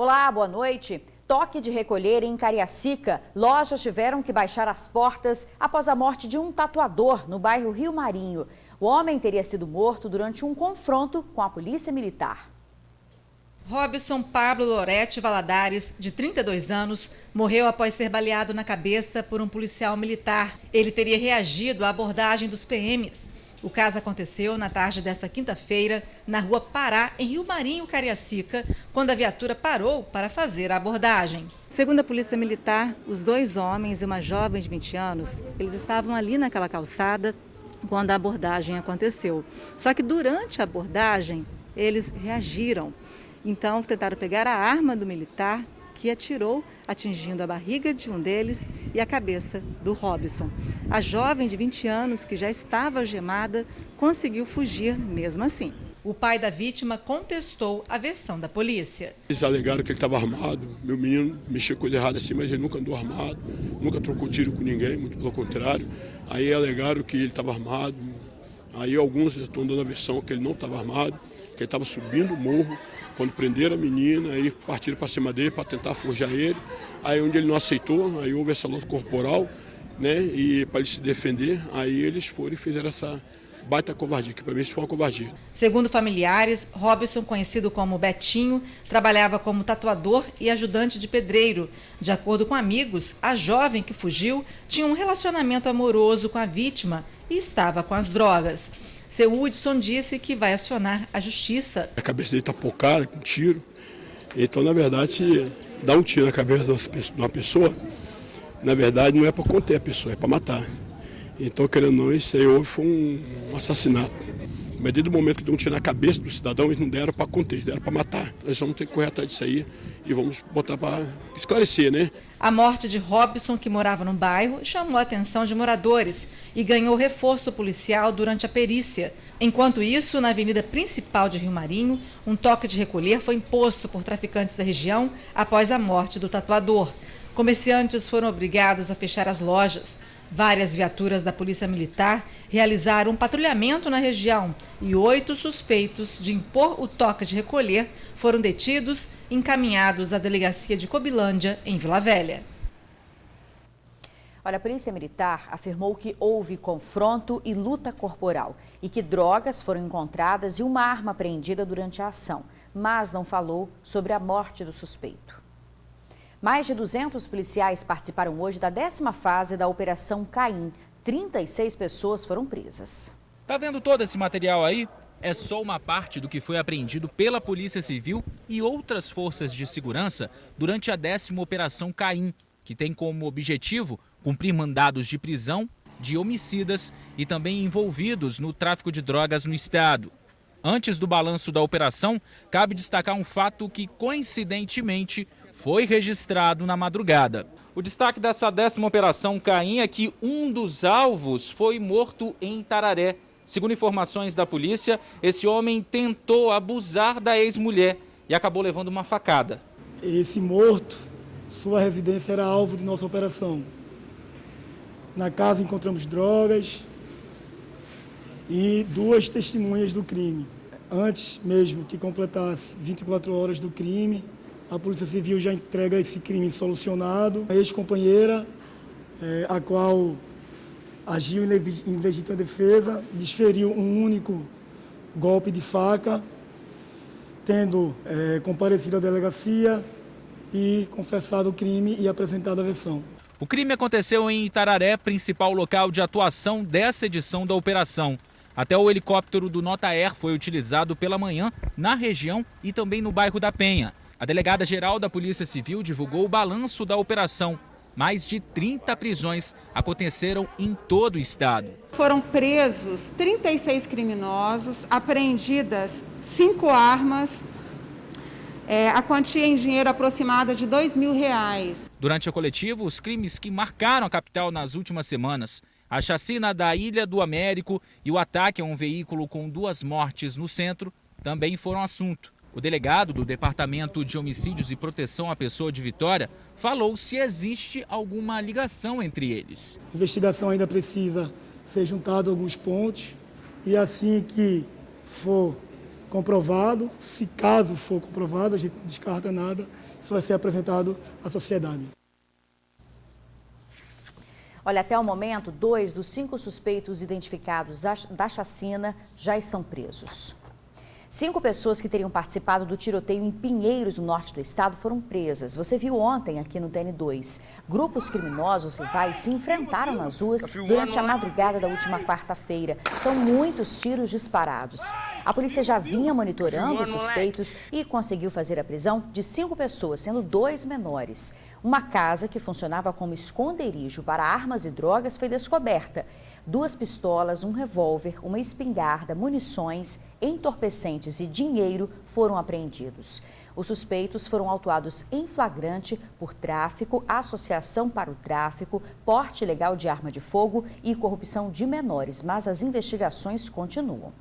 Olá, boa noite. Toque de recolher em Cariacica. Lojas tiveram que baixar as portas após a morte de um tatuador no bairro Rio Marinho. O homem teria sido morto durante um confronto com a polícia militar. Robson Pablo Loretti Valadares, de 32 anos, morreu após ser baleado na cabeça por um policial militar. Ele teria reagido à abordagem dos PMs. O caso aconteceu na tarde desta quinta-feira, na rua Pará, em Rio Marinho, Cariacica, quando a viatura parou para fazer a abordagem. Segundo a Polícia Militar, os dois homens e uma jovem de 20 anos, eles estavam ali naquela calçada quando a abordagem aconteceu. Só que durante a abordagem, eles reagiram. Então, tentaram pegar a arma do militar, que atirou, atingindo a barriga de um deles e a cabeça do Robson. A jovem de 20 anos, que já estava algemada, conseguiu fugir mesmo assim. O pai da vítima contestou a versão da polícia. Eles alegaram que ele estava armado. Meu menino mexeu coisa errada assim, mas ele nunca andou armado, nunca trocou tiro com ninguém, muito pelo contrário. Aí alegaram que ele estava armado. Aí alguns estão dando a versão que ele não estava armado, que ele estava subindo o morro. Quando prenderam a menina, aí partiram para cima dele para tentar forjar ele. Aí onde ele não aceitou, aí houve essa luta corporal, né? E para ele se defender, aí eles foram e fizeram essa baita covardia, que para mim isso foi uma covardia. Segundo familiares, Robson, conhecido como Betinho, trabalhava como tatuador e ajudante de pedreiro. De acordo com amigos, a jovem que fugiu tinha um relacionamento amoroso com a vítima e estava com as drogas. Seu Hudson disse que vai acionar a justiça. A cabeça dele está pocada, com tiro. Então, na verdade, se dá um tiro na cabeça de uma pessoa, na verdade não é para conter a pessoa, é para matar. Então, querendo ou não, isso aí foi um assassinato. Mas desde o momento que deu um tiro na cabeça do cidadão, eles não deram para conter, eles deram para matar. Nós vamos ter que correr atrás disso aí e vamos botar para esclarecer, né? A morte de Robson, que morava no bairro, chamou a atenção de moradores e ganhou reforço policial durante a perícia. Enquanto isso, na avenida principal de Rio Marinho, um toque de recolher foi imposto por traficantes da região após a morte do tatuador. Comerciantes foram obrigados a fechar as lojas. Várias viaturas da Polícia Militar realizaram um patrulhamento na região e 8 suspeitos de impor o toque de recolher foram detidos e encaminhados à delegacia de Cobilândia, em Vila Velha. Olha, a Polícia Militar afirmou que houve confronto e luta corporal e que drogas foram encontradas e uma arma apreendida durante a ação, mas não falou sobre a morte do suspeito. Mais de 200 policiais participaram hoje da 10ª fase da Operação Caim. 36 pessoas foram presas. Tá vendo todo esse material aí? É só uma parte do que foi apreendido pela Polícia Civil e outras forças de segurança durante a 10ª Operação Caim, que tem como objetivo cumprir mandados de prisão de homicidas e também envolvidos no tráfico de drogas no estado. Antes do balanço da operação, cabe destacar um fato que, coincidentemente, foi registrado na madrugada. O destaque dessa 10ª Operação Caim é que um dos alvos foi morto em Tararé. Segundo informações da polícia, esse homem tentou abusar da ex-mulher e acabou levando uma facada. Esse morto, sua residência era alvo de nossa operação. Na casa encontramos drogas e 2 testemunhas do crime. Antes mesmo que completasse 24 horas do crime, a Polícia Civil já entrega esse crime solucionado. A ex-companheira, a qual agiu em legítima defesa, desferiu um único golpe de faca, tendo comparecido à delegacia e confessado o crime e apresentado a versão. O crime aconteceu em Itararé, principal local de atuação dessa edição da operação. Até o helicóptero do Nota Air foi utilizado pela manhã na região e também no bairro da Penha. A delegada-geral da Polícia Civil divulgou o balanço da operação. Mais de 30 prisões aconteceram em todo o estado. Foram presos 36 criminosos, apreendidas 5 armas, a quantia em dinheiro aproximada de R$2.000. Durante a coletiva, os crimes que marcaram a capital nas últimas semanas, a chacina da Ilha do Américo e o ataque a um veículo com 2 mortes no centro, também foram assunto. O delegado do Departamento de Homicídios e Proteção à Pessoa de Vitória falou se existe alguma ligação entre eles. A investigação ainda precisa ser juntada a alguns pontos e assim que for comprovado. Se caso for comprovado, a gente não descarta nada, isso vai ser apresentado à sociedade. Olha, até o momento, 2 dos 5 suspeitos identificados da chacina já estão presos. 5 pessoas que teriam participado do tiroteio em Pinheiros, no norte do estado, foram presas. Você viu ontem aqui no TN2. Grupos criminosos rivais se enfrentaram nas ruas durante a madrugada da última quarta-feira. São muitos tiros disparados. A polícia já vinha monitorando os suspeitos e conseguiu fazer a prisão de 5 pessoas, sendo 2 menores. Uma casa que funcionava como esconderijo para armas e drogas foi descoberta. 2 pistolas, um revólver, uma espingarda, munições, entorpecentes e dinheiro foram apreendidos. Os suspeitos foram autuados em flagrante por tráfico, associação para o tráfico, porte ilegal de arma de fogo e corrupção de menores, mas as investigações continuam.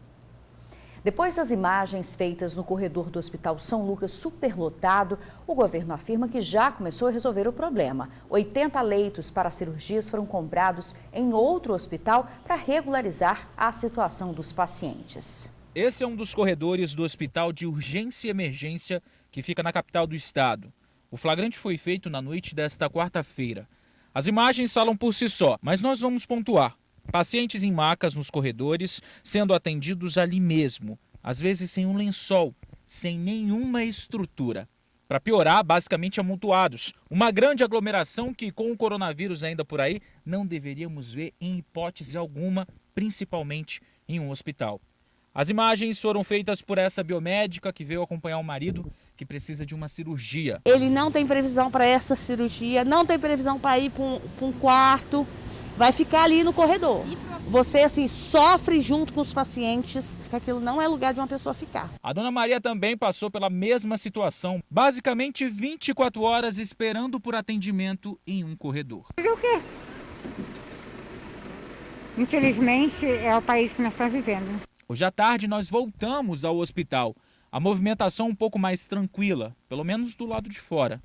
Depois das imagens feitas no corredor do Hospital São Lucas superlotado, o governo afirma que já começou a resolver o problema. 80 leitos para cirurgias foram comprados em outro hospital para regularizar a situação dos pacientes. Esse é um dos corredores do Hospital de Urgência e Emergência que fica na capital do estado. O flagrante foi feito na noite desta quarta-feira. As imagens falam por si só, mas nós vamos pontuar. Pacientes em macas nos corredores sendo atendidos ali mesmo, às vezes sem um lençol, sem nenhuma estrutura. Para piorar, basicamente amontoados. Uma grande aglomeração que, com o coronavírus ainda por aí, não deveríamos ver em hipótese alguma, principalmente em um hospital. As imagens foram feitas por essa biomédica que veio acompanhar o marido que precisa de uma cirurgia. Ele não tem previsão para essa cirurgia, não tem previsão para ir para um quarto. Vai ficar ali no corredor. Você, assim, sofre junto com os pacientes, que aquilo não é lugar de uma pessoa ficar. A dona Maria também passou pela mesma situação, basicamente 24 horas esperando por atendimento em um corredor. Fazer o quê? Infelizmente, é o país que nós estamos vivendo. Hoje à tarde nós voltamos ao hospital. A movimentação um pouco mais tranquila, pelo menos do lado de fora.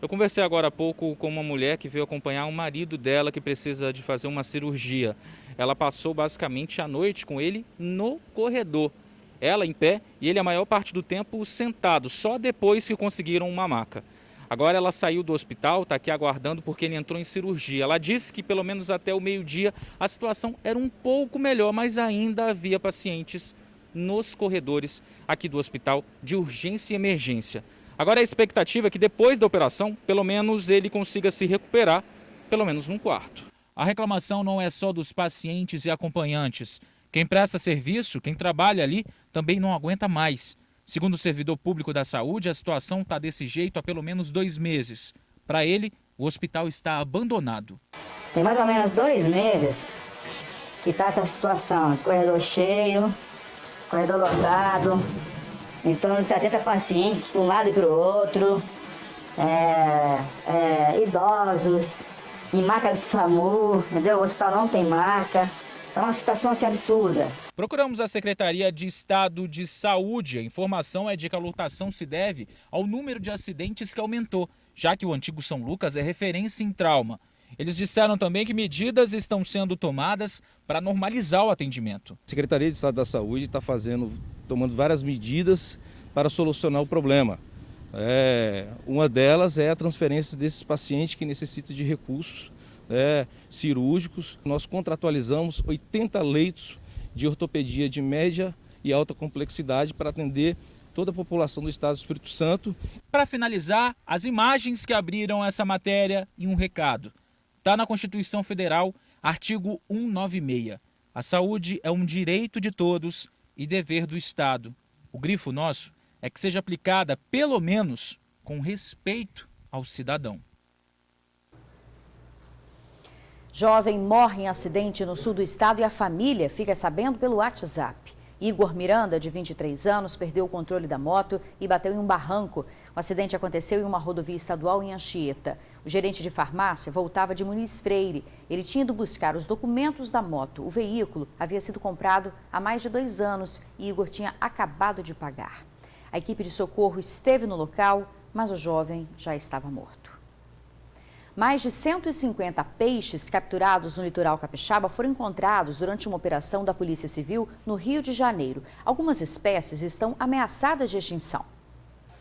Eu conversei agora há pouco com uma mulher que veio acompanhar o marido dela que precisa de fazer uma cirurgia. Ela passou basicamente a noite com ele no corredor. Ela em pé e ele a maior parte do tempo sentado, só depois que conseguiram uma maca. Agora ela saiu do hospital, está aqui aguardando porque ele entrou em cirurgia. Ela disse que pelo menos até o meio-dia a situação era um pouco melhor, mas ainda havia pacientes nos corredores aqui do Hospital de Urgência e Emergência. Agora a expectativa é que depois da operação, pelo menos ele consiga se recuperar, pelo menos num quarto. A reclamação não é só dos pacientes e acompanhantes. Quem presta serviço, quem trabalha ali, também não aguenta mais. Segundo o servidor público da saúde, a situação está desse jeito há pelo menos 2 meses. Para ele, o hospital está abandonado. Tem mais ou menos 2 meses que está essa situação, de corredor cheio, corredor lotado, em torno de 70 pacientes para um lado e para o outro, idosos, em maca de SAMU, entendeu? O hospital não tem maca, então é uma situação assim absurda. Procuramos a Secretaria de Estado de Saúde. A informação é de que a lotação se deve ao número de acidentes que aumentou, já que o antigo São Lucas é referência em trauma. Eles disseram também que medidas estão sendo tomadas para normalizar o atendimento. A Secretaria de Estado da Saúde está tomando várias medidas para solucionar o problema. Uma delas é a transferência desses pacientes que necessitam de recursos cirúrgicos. Nós contratualizamos 80 leitos de ortopedia de média e alta complexidade para atender toda a população do estado do Espírito Santo. Para finalizar, as imagens que abriram essa matéria e um recado. Está na Constituição Federal, artigo 196. A saúde é um direito de todos e dever do Estado. O grifo nosso é que seja aplicada, pelo menos, com respeito ao cidadão. Jovem morre em acidente no sul do estado e a família fica sabendo pelo WhatsApp. Igor Miranda, de 23 anos, perdeu o controle da moto e bateu em um barranco. O acidente aconteceu em uma rodovia estadual em Anchieta. O gerente de farmácia voltava de Muniz Freire. Ele tinha ido buscar os documentos da moto. O veículo havia sido comprado há mais de 2 anos e Igor tinha acabado de pagar. A equipe de socorro esteve no local, mas o jovem já estava morto. Mais de 150 peixes capturados no litoral capixaba foram encontrados durante uma operação da Polícia Civil no Rio de Janeiro. Algumas espécies estão ameaçadas de extinção.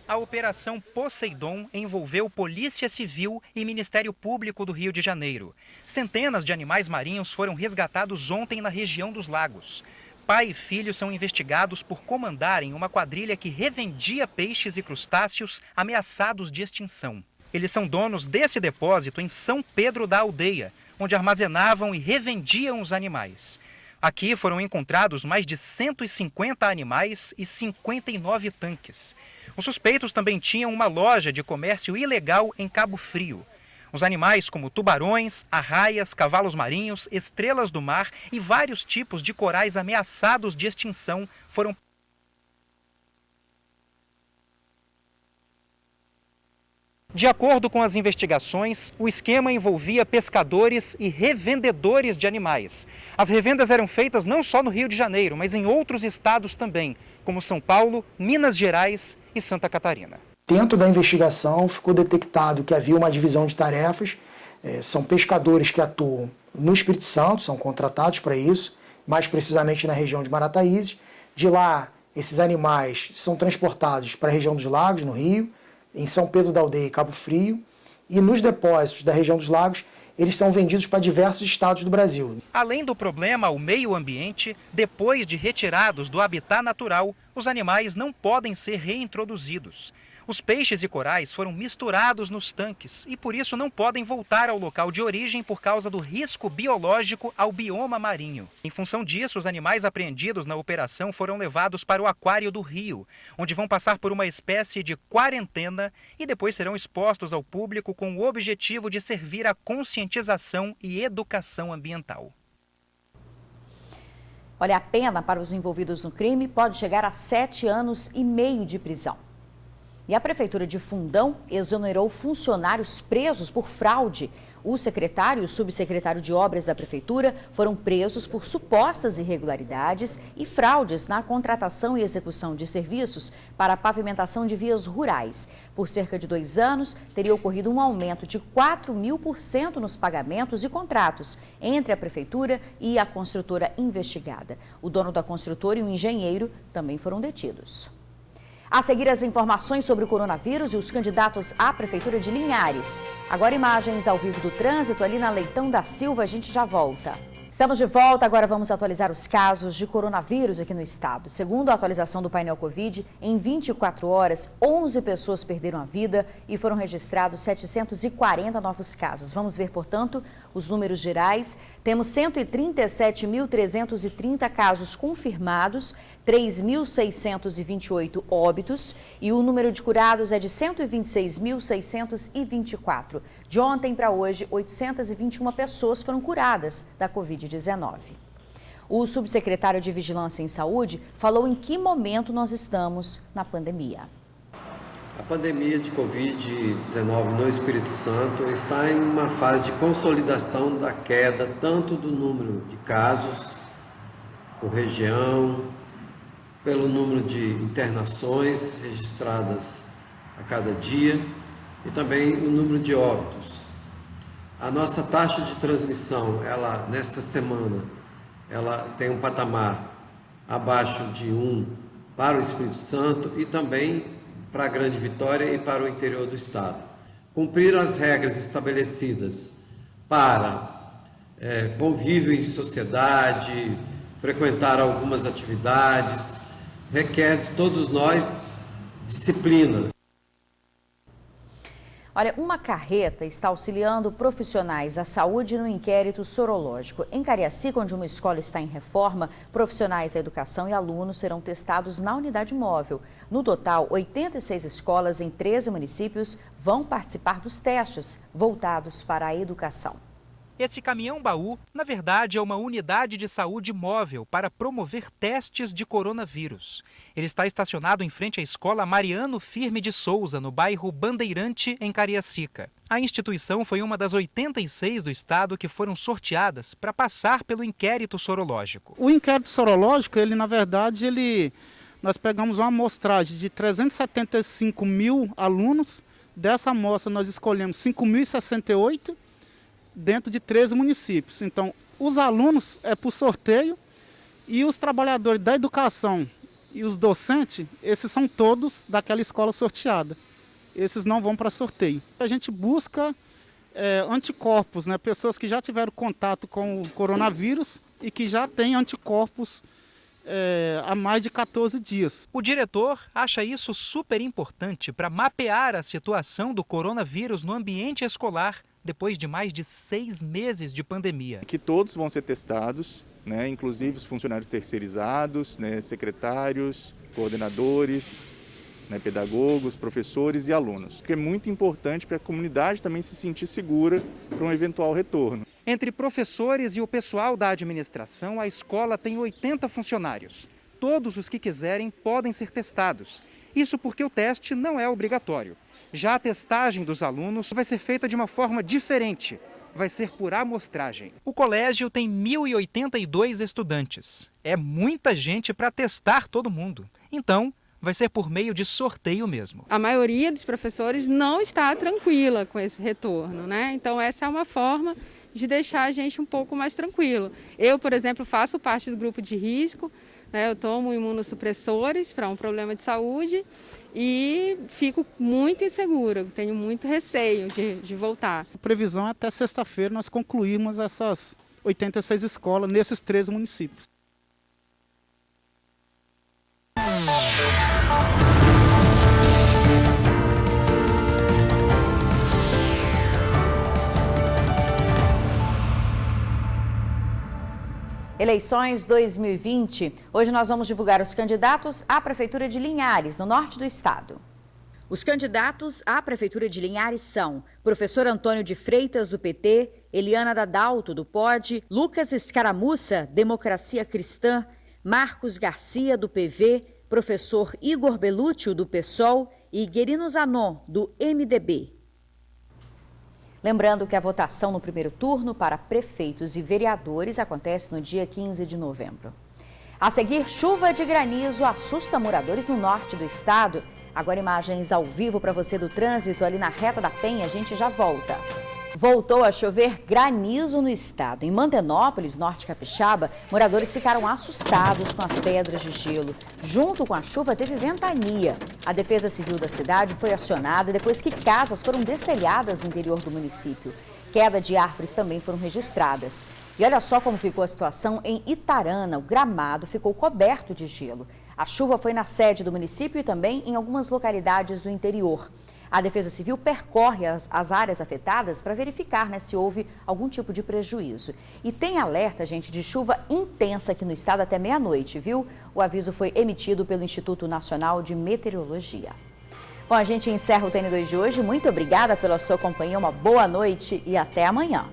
A Operação Poseidon envolveu Polícia Civil e Ministério Público do Rio de Janeiro. Centenas de animais marinhos foram resgatados ontem na região dos lagos. Pai e filho são investigados por comandarem uma quadrilha que revendia peixes e crustáceos ameaçados de extinção. Eles são donos desse depósito em São Pedro da Aldeia, onde armazenavam e revendiam os animais. Aqui foram encontrados mais de 150 animais e 59 tanques. Os suspeitos também tinham uma loja de comércio ilegal em Cabo Frio. Os animais como tubarões, arraias, cavalos marinhos, estrelas do mar e vários tipos de corais ameaçados de extinção foram. De acordo com as investigações, o esquema envolvia pescadores e revendedores de animais. As revendas eram feitas não só no Rio de Janeiro, mas em outros estados também, como São Paulo, Minas Gerais e Santa Catarina. Dentro da investigação ficou detectado que havia uma divisão de tarefas. São pescadores que atuam no Espírito Santo, são contratados para isso, mais precisamente na região de Marataízes. De lá, esses animais são transportados para a região dos lagos, no Rio, em São Pedro da Aldeia e Cabo Frio, e nos depósitos da região dos lagos, eles são vendidos para diversos estados do Brasil. Além do problema ao meio ambiente, depois de retirados do habitat natural, os animais não podem ser reintroduzidos. Os peixes e corais foram misturados nos tanques e por isso não podem voltar ao local de origem por causa do risco biológico ao bioma marinho. Em função disso, os animais apreendidos na operação foram levados para o Aquário do Rio, onde vão passar por uma espécie de quarentena e depois serão expostos ao público com o objetivo de servir à conscientização e educação ambiental. Olha, a pena para os envolvidos no crime pode chegar a 7 anos e meio de prisão. E a Prefeitura de Fundão exonerou funcionários presos por fraude. O secretário e o subsecretário de Obras da Prefeitura foram presos por supostas irregularidades e fraudes na contratação e execução de serviços para a pavimentação de vias rurais. Por cerca de 2 anos, teria ocorrido um aumento de 4.000% nos pagamentos e contratos entre a Prefeitura e a construtora investigada. O dono da construtora e o engenheiro também foram detidos. A seguir, as informações sobre o coronavírus e os candidatos à Prefeitura de Linhares. Agora, imagens ao vivo do trânsito ali na Leitão da Silva, a gente já volta. Estamos de volta, agora vamos atualizar os casos de coronavírus aqui no estado. Segundo a atualização do painel Covid, em 24 horas, 11 pessoas perderam a vida e foram registrados 740 novos casos. Vamos ver, portanto, os números gerais. Temos 137.330 casos confirmados, 3.628 óbitos e o número de curados é de 126.624. De ontem para hoje, 821 pessoas foram curadas da Covid-19. O subsecretário de Vigilância em Saúde falou em que momento nós estamos na pandemia. A pandemia de Covid-19 no Espírito Santo está em uma fase de consolidação da queda tanto do número de casos por região, pelo número de internações registradas a cada dia e também o número de óbitos. A nossa taxa de transmissão, nesta semana, ela tem um patamar abaixo de 1 para o Espírito Santo e também para a Grande Vitória e para o interior do estado. Cumprir as regras estabelecidas para convívio em sociedade, frequentar algumas atividades, requer de todos nós disciplina. Olha, uma carreta está auxiliando profissionais da saúde no inquérito sorológico. Em Cariacica, onde uma escola está em reforma, profissionais da educação e alunos serão testados na unidade móvel. No total, 86 escolas em 13 municípios vão participar dos testes voltados para a educação. Esse caminhão-baú, na verdade, é uma unidade de saúde móvel para promover testes de coronavírus. Ele está estacionado em frente à escola Mariano Firme de Souza, no bairro Bandeirante, em Cariacica. A instituição foi uma das 86 do estado que foram sorteadas para passar pelo inquérito sorológico. O inquérito sorológico, na verdade, nós pegamos uma amostragem de 375 mil alunos Dessa amostra nós escolhemos 5.068 dentro de 13 municípios. Então, os alunos é por sorteio e os trabalhadores da educação e os docentes, esses são todos daquela escola sorteada. Esses não vão para sorteio. A gente busca anticorpos, né? Pessoas que já tiveram contato com o coronavírus e que já têm anticorpos há mais de 14 dias. O diretor acha isso super importante para mapear a situação do coronavírus no ambiente escolar depois de mais de 6 meses de pandemia. Que todos vão ser testados, né? Inclusive os funcionários terceirizados, né? Secretários, coordenadores, né? Pedagogos, professores e alunos. Que é muito importante para a comunidade também se sentir segura para um eventual retorno. Entre professores e o pessoal da administração, a escola tem 80 funcionários. Todos os que quiserem podem ser testados. Isso porque o teste não é obrigatório. Já a testagem dos alunos vai ser feita de uma forma diferente. Vai ser por amostragem. O colégio tem 1.082 estudantes. É muita gente para testar todo mundo. Então, vai ser por meio de sorteio mesmo. A maioria dos professores não está tranquila com esse retorno, né? Então, essa é uma forma de deixar a gente um pouco mais tranquilo. Eu, por exemplo, faço parte do grupo de risco, né? Eu tomo imunossupressores para um problema de saúde e fico muito insegura, tenho muito receio de voltar. A previsão é até sexta-feira nós concluirmos essas 86 escolas nesses 13 municípios. Eleições 2020. Hoje nós vamos divulgar os candidatos à Prefeitura de Linhares, no norte do estado. Os candidatos à Prefeitura de Linhares são professor Antônio de Freitas, do PT, Eliana Dadalto, do POD, Lucas Escaramuça, Democracia Cristã, Marcos Garcia, do PV, professor Igor Belúcio, do PSOL e Guerino Zanon, do MDB. Lembrando que a votação no primeiro turno para prefeitos e vereadores acontece no dia 15 de novembro. A seguir, chuva de granizo assusta moradores no norte do estado. Agora imagens ao vivo para você do trânsito ali na Reta da Penha, a gente já volta. Voltou a chover granizo no estado. Em Mantenópolis, norte capixaba, moradores ficaram assustados com as pedras de gelo. Junto com a chuva, teve ventania. A Defesa Civil da cidade foi acionada depois que casas foram destelhadas no interior do município. Queda de árvores também foram registradas. E olha só como ficou a situação em Itarana. O gramado ficou coberto de gelo. A chuva foi na sede do município e também em algumas localidades do interior. A Defesa Civil percorre as áreas afetadas para verificar, se houve algum tipo de prejuízo. E tem alerta, gente, de chuva intensa aqui no estado até meia-noite, viu? O aviso foi emitido pelo Instituto Nacional de Meteorologia. Bom, a gente encerra o TN2 de hoje. Muito obrigada pela sua companhia, uma boa noite e até amanhã.